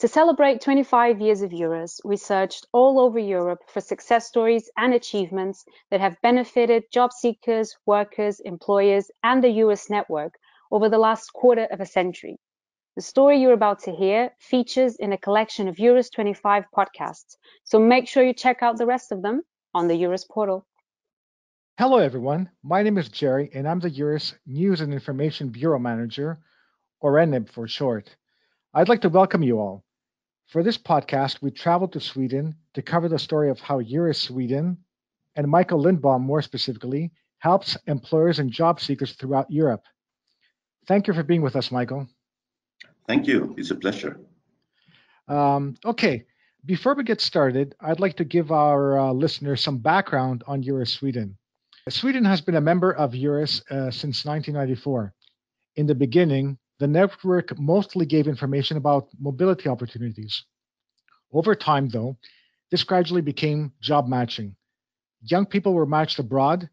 To celebrate 25 years of EURES, we searched all over Europe for success stories and achievements that have benefited job seekers, workers, employers, and the EURES network over the last quarter of a century. The story you're about to hear features in a collection of EURES 25 podcasts, so make sure you check out the rest of them on the EURES portal. Hello, everyone. My name is Jerry, and I'm the EURES News and Information Bureau Manager, or NIB for short. I'd like to welcome you all. For this podcast, we traveled to Sweden to cover the story of how EURES Sweden, and Mikael Lindbom more specifically, helps employers and job seekers throughout Europe. Thank you for being with us, Mikael. Thank you. It's a pleasure. Okay, before we get started, I'd like to give our listeners some background on EURES Sweden. Sweden has been a member of EURES since 1994. In the beginning, the network mostly gave information about mobility opportunities. Over time, though, this gradually became job matching. Young people were matched abroad,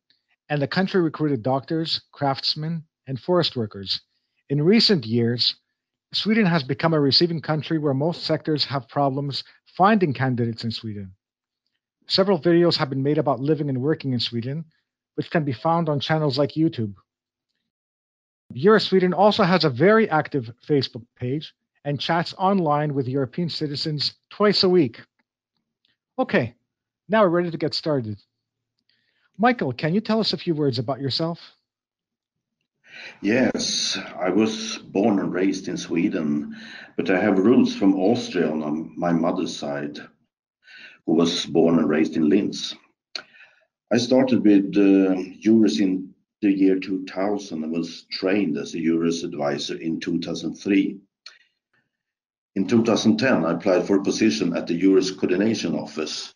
and the country recruited doctors, craftsmen, and forest workers. In recent years, Sweden has become a receiving country where most sectors have problems finding candidates in Sweden. Several videos have been made about living and working in Sweden, which can be found on channels like YouTube. EURES Sweden also has a very active Facebook page and chats online with European citizens twice a week. Okay, now we're ready to get started. Mikael, can you tell us a few words about yourself? Yes, I was born and raised in Sweden, but I have roots from Austria on my mother's side, who was born and raised in Linz. I started with EURES in the year 2000 and was trained as a EURES Adviser in 2003. In 2010, I applied for a position at the EURES Coordination Office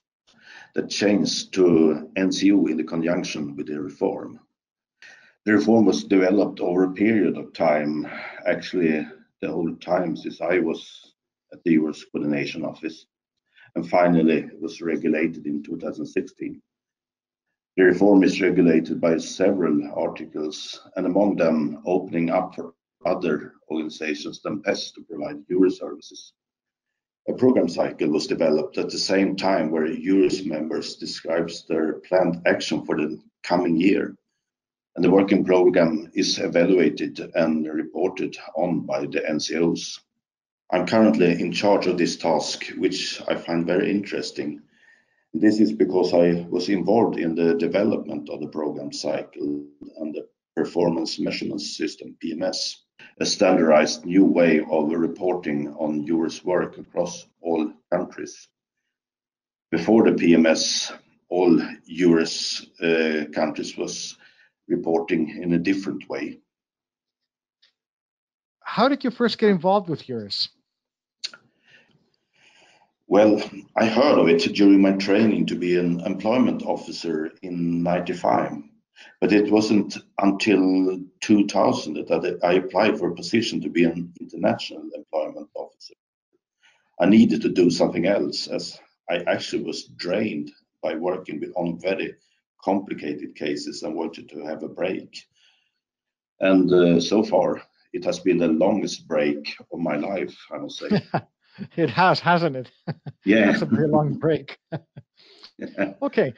that changed to NCO in the conjunction with the reform. The reform was developed over a period of time, actually the whole time since I was at the EURES Coordination Office, and finally it was regulated in 2016. The reform is regulated by several articles, and among them opening up for other organizations than PES to provide EURES services. A program cycle was developed at the same time where EURES members describes their planned action for the coming year, and the working program is evaluated and reported on by the NCOs. I'm currently in charge of this task, which I find very interesting. This is because I was involved in the development of the program cycle and the performance measurement system, PMS, a standardized new way of reporting on EURES work across all countries. Before the PMS, all EURES countries was reporting in a different way. How did you first get involved with EURES? Well, I heard of it during my training to be an employment officer in '95, but it wasn't until 2000 that I applied for a position to be an international employment officer. I needed to do something else as I actually was drained by working on very complicated cases and wanted to have a break. And so far, it has been the longest break of my life, I must say. It has, hasn't it? Yeah. That's a very long break. Okay.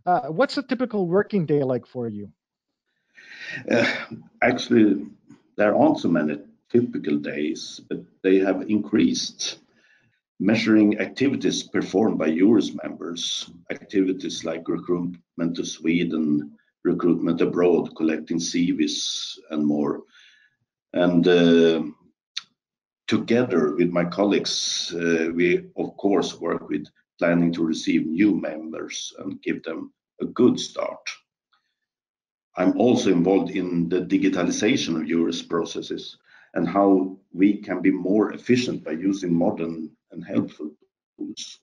What's a typical working day like for you? Actually, there aren't so many typical days, but they have increased. Measuring activities performed by EURES members, activities like recruitment to Sweden, recruitment abroad, collecting CVs, and more. And together with my colleagues, we of course work with planning to receive new members and give them a good start. I'm also involved in the digitalization of EURES processes and how we can be more efficient by using modern and helpful tools.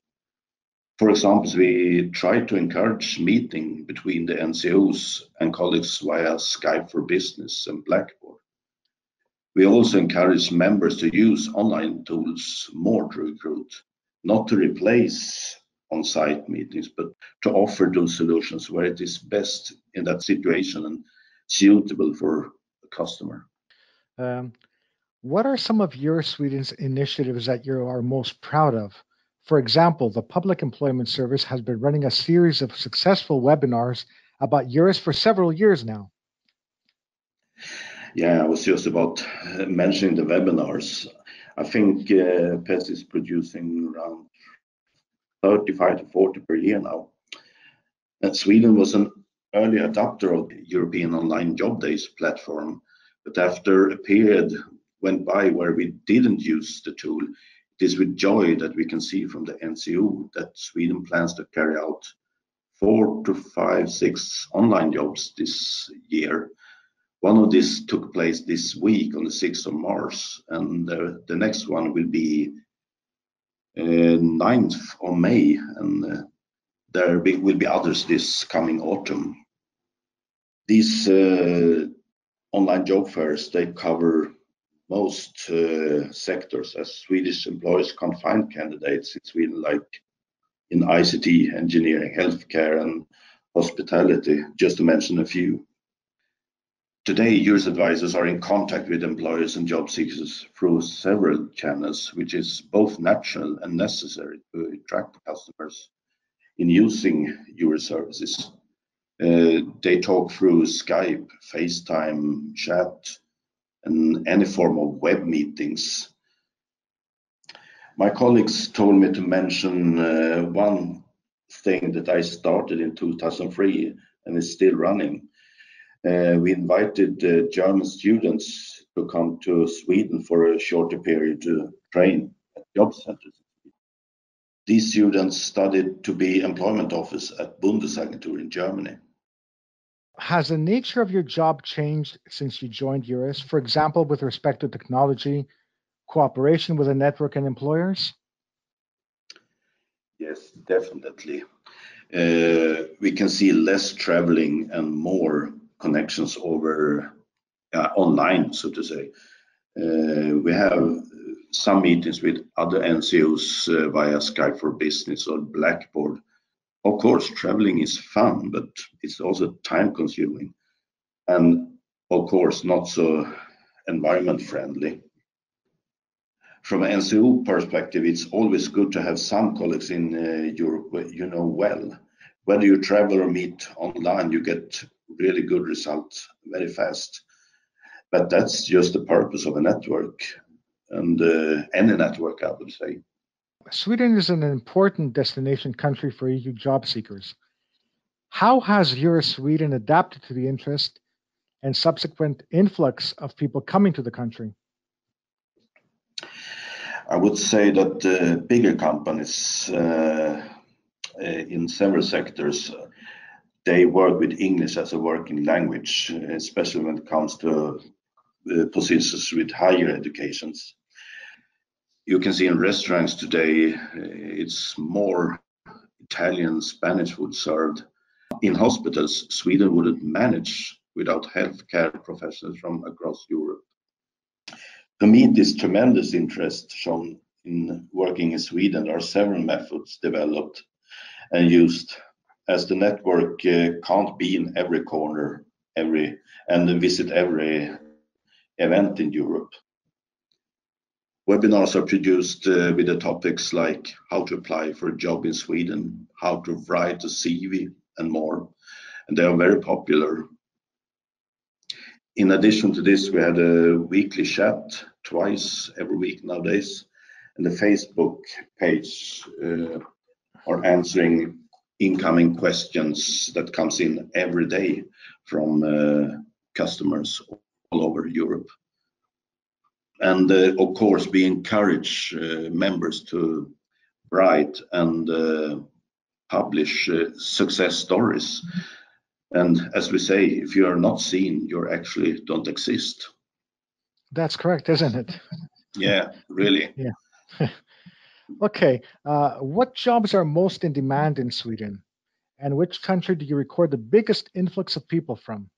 For example, we try to encourage meeting between the NCOs and colleagues via Skype for Business and Blackboard. We also encourage members to use online tools more to recruit, not to replace on-site meetings, but to offer those solutions where it is best in that situation and suitable for the customer. What are some of your Sweden's initiatives that you are most proud of? For example, the Public Employment Service has been running a series of successful webinars about EURES for several years now. Yeah, I was just about mentioning the webinars. I think PES is producing around 35 to 40 per year now. And Sweden was an early adopter of the European Online Job Days platform, but after a period went by where we didn't use the tool, it is with joy that we can see from the NCO that Sweden plans to carry out 4 to 5, 6 online jobs this year. One of these took place this week on the 6th of March, and the next one will be 9th of May, and there will be others this coming autumn. These online job fairs, they cover most sectors, as Swedish employers can't find candidates in Sweden, like in ICT, engineering, healthcare, and hospitality, just to mention a few. Today, EURES advisors are in contact with employers and job seekers through several channels, which is both natural and necessary to attract customers in using EURES services. They talk through Skype, FaceTime, chat, and any form of web meetings. My colleagues told me to mention one thing that I started in 2003 and is still running. We invited German students to come to Sweden for a shorter period to train at job centers. These students studied to be employment officers at Bundesagentur in Germany. Has the nature of your job changed since you joined EURES, for example, with respect to technology, cooperation with a network and employers? Yes, definitely. We can see less traveling and more connections over online, so to say. We have some meetings with other NCOs via Skype for Business or Blackboard. Of course, traveling is fun, but it's also time consuming and, of course, not so environment friendly. From an NCO perspective, it's always good to have some colleagues in Europe you know well. Whether you travel or meet online, you get really good results very fast. But that's just the purpose of a network, and any network, I would say. Sweden is an important destination country for EU job seekers. How has EURES Sweden adapted to the interest and subsequent influx of people coming to the country? I would say that bigger companies in several sectors, they work with English as a working language, especially when it comes to positions with higher educations. You can see in restaurants today, it's more Italian, Spanish food served. In hospitals, Sweden wouldn't manage without healthcare professionals from across Europe. To meet this tremendous interest shown in working in Sweden, there are several methods developed and used, as the network can't be in every corner and visit every event in Europe. Webinars are produced with the topics like how to apply for a job in Sweden, how to write a CV, and more. And they are very popular. In addition to this, we had a weekly chat twice every week nowadays, and the Facebook page are answering incoming questions that comes in every day from customers all over Europe. And of course, we encourage members to write and publish success stories. And as we say, if you are not seen, you actually don't exist. That's correct, isn't it? Yeah, really. Yeah. Okay. What jobs are most in demand in Sweden? And which country do you record the biggest influx of people from?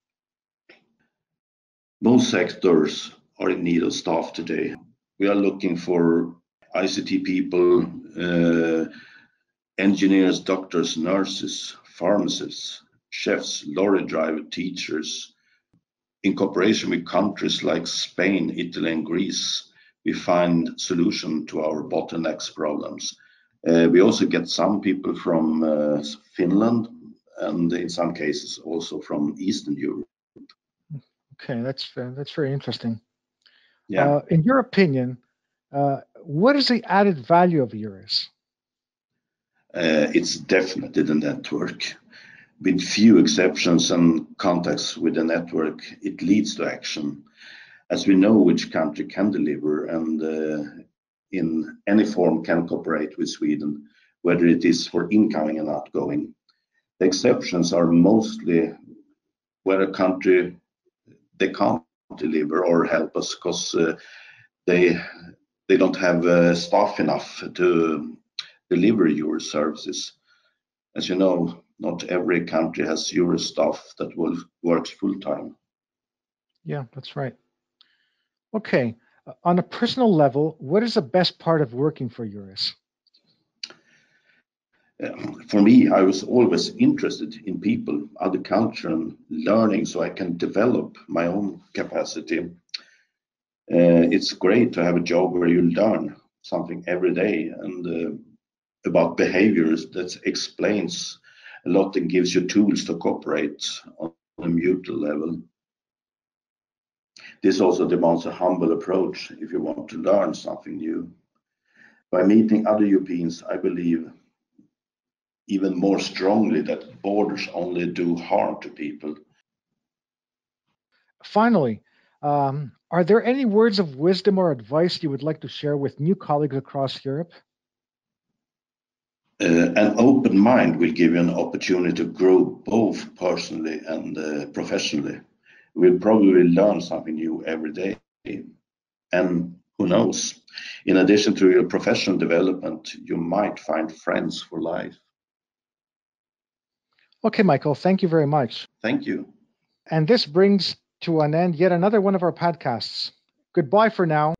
Most sectors are in need of staff today. We are looking for ICT people, engineers, doctors, nurses, pharmacists, chefs, lorry driver, teachers, In cooperation with countries like Spain, Italy, and Greece, we find solution to our bottlenecks problems. We also get some people from Finland, and in some cases also from Eastern Europe. Okay, that's very interesting. Yeah, In your opinion, what is the added value of EURES? it's definitely the network. With few exceptions and contacts with the network, it leads to action. As we know which country can deliver and in any form can cooperate with Sweden, whether it is for incoming and outgoing. The exceptions are mostly where a country they can't deliver or help us because they don't have staff enough to deliver your services. As you know, not every country has Euro staff that works full time. Yeah, that's right. Okay, on a personal level, what is the best part of working for EURES? For me, I was always interested in people, other culture, and learning so I can develop my own capacity. It's great to have a job where you learn something every day and about behaviors that explains a lot and gives you tools to cooperate on a mutual level. This also demands a humble approach if you want to learn something new. By meeting other Europeans, I believe even more strongly that borders only do harm to people. Finally, are there any words of wisdom or advice you would like to share with new colleagues across Europe? An open mind will give you an opportunity to grow both personally and professionally. You will probably learn something new every day. And who knows, in addition to your professional development, you might find friends for life. Okay, Michael, thank you very much. Thank you. And this brings to an end yet another one of our podcasts. Goodbye for now.